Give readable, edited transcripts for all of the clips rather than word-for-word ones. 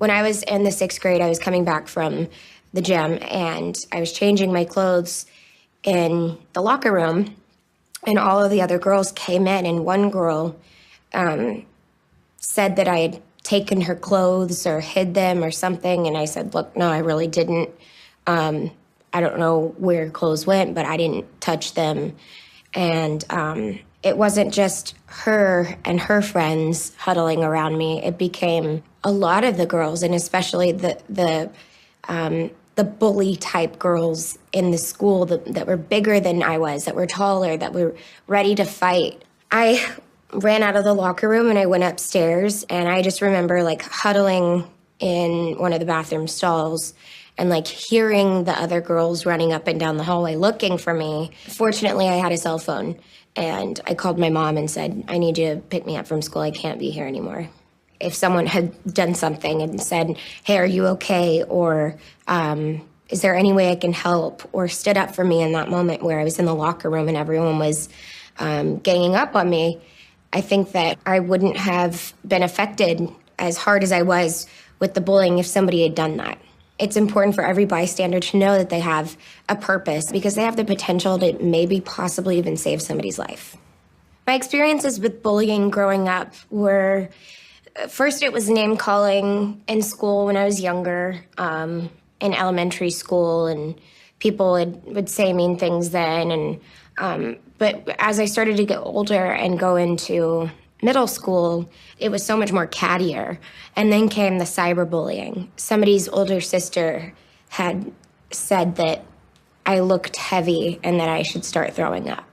When I was in the 6th grade, I was coming back from the gym and I was changing my clothes in the locker room, and all of the other girls came in, and one girl said that I had taken her clothes or hid them or something, and I said, look, no, I really didn't. I don't know where clothes went, but I didn't touch them. And it wasn't just her and her friends huddling around me. It became a lot of the girls, and especially the bully type girls in the school that were bigger than I was, that were taller, that were ready to fight. I ran out of the locker room and I went upstairs, and I just remember like huddling in one of the bathroom stalls and like hearing the other girls running up and down the hallway looking for me. Fortunately, I had a cell phone, and I called my mom and said, I need you to pick me up from school. I can't be here anymore. If someone had done something and said, hey, are you okay? Or is there any way I can help? Or stood up for me in that moment where I was in the locker room and everyone was ganging up on me, I think that I wouldn't have been affected as hard as I was with the bullying if somebody had done that. It's important for every bystander to know that they have a purpose, because they have the potential to maybe possibly even save somebody's life. My experiences with bullying growing up were, first it was name calling in school when I was younger, in elementary school, and people would say mean things then. But as I started to get older and go into middle school, it was so much more cattier. And then came the cyberbullying. Somebody's older sister had said that I looked heavy and that I should start throwing up.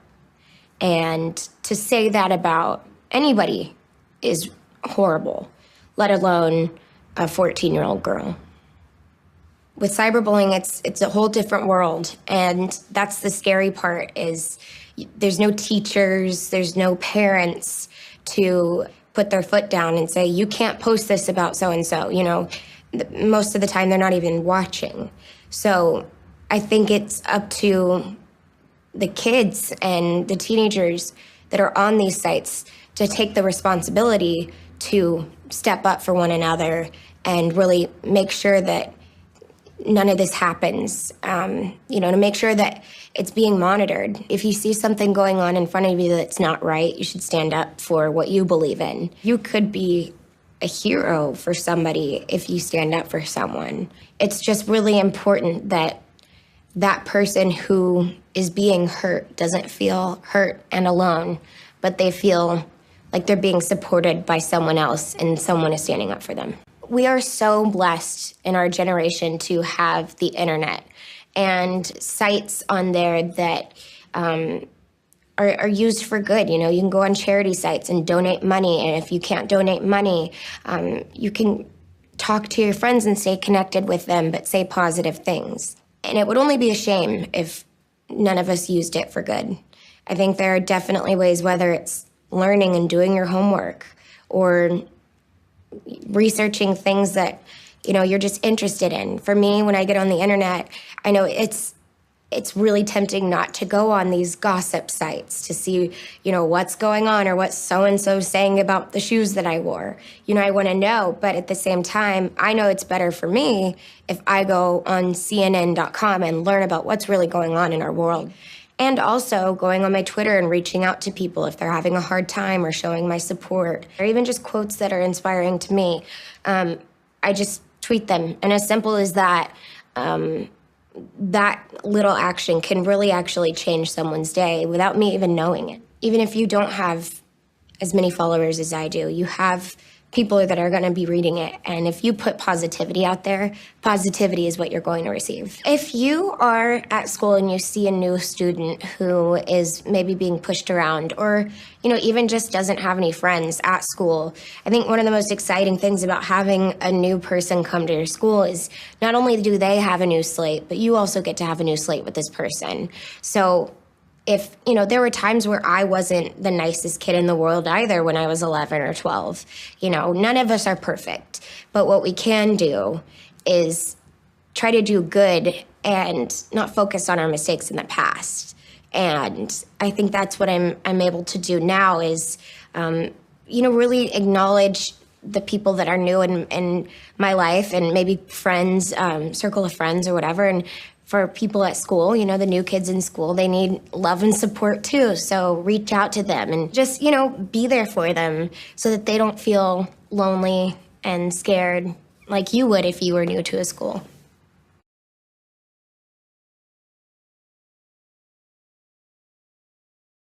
And to say that about anybody is horrible, let alone a 14-year-old girl. With cyberbullying, it's a whole different world. And that's the scary part, is there's no teachers, there's no parents to put their foot down and say, you can't post this about so-and-so. You know, most of the time they're not even watching. So I think it's up to the kids and the teenagers that are on these sites to take the responsibility to step up for one another and really make sure that none of this happens, to make sure that it's being monitored. If you see something going on in front of you that's not right, you should stand up for what you believe in. You could be a hero for somebody if you stand up for someone. It's just really important that that person who is being hurt doesn't feel hurt and alone, but they feel like they're being supported by someone else and someone is standing up for them. We are so blessed in our generation to have the internet and sites on there that are used for good. You know, you can go on charity sites and donate money. And if you can't donate money, you can talk to your friends and stay connected with them, but say positive things. And it would only be a shame if none of us used it for good. I think there are definitely ways, whether it's learning and doing your homework or researching things that, you're just interested in. For me, when I get on the internet, I know it's really tempting not to go on these gossip sites to see, what's going on or what so-and-so saying about the shoes that I wore. I want to know, but at the same time, I know it's better for me if I go on CNN.com and learn about what's really going on in our world. And also going on my Twitter and reaching out to people if they're having a hard time or showing my support, or even just quotes that are inspiring to me. I just tweet them. And as simple as that, that little action can really actually change someone's day without me even knowing it. Even if you don't have as many followers as I do, you have people that are going to be reading it. And if you put positivity out there, positivity is what you're going to receive. If you are at school and you see a new student who is maybe being pushed around or, even just doesn't have any friends at school, I think one of the most exciting things about having a new person come to your school is not only do they have a new slate, but you also get to have a new slate with this person. So if, there were times where I wasn't the nicest kid in the world either when I was 11 or 12. None of us are perfect. But what we can do is try to do good and not focus on our mistakes in the past. And I think that's what I'm able to do now is, really acknowledge the people that are new in my life, and maybe friends, circle of friends or whatever. And for people at school, you know, the new kids in school, they need love and support too. So reach out to them and just, you know, be there for them so that they don't feel lonely and scared like you would if you were new to a school.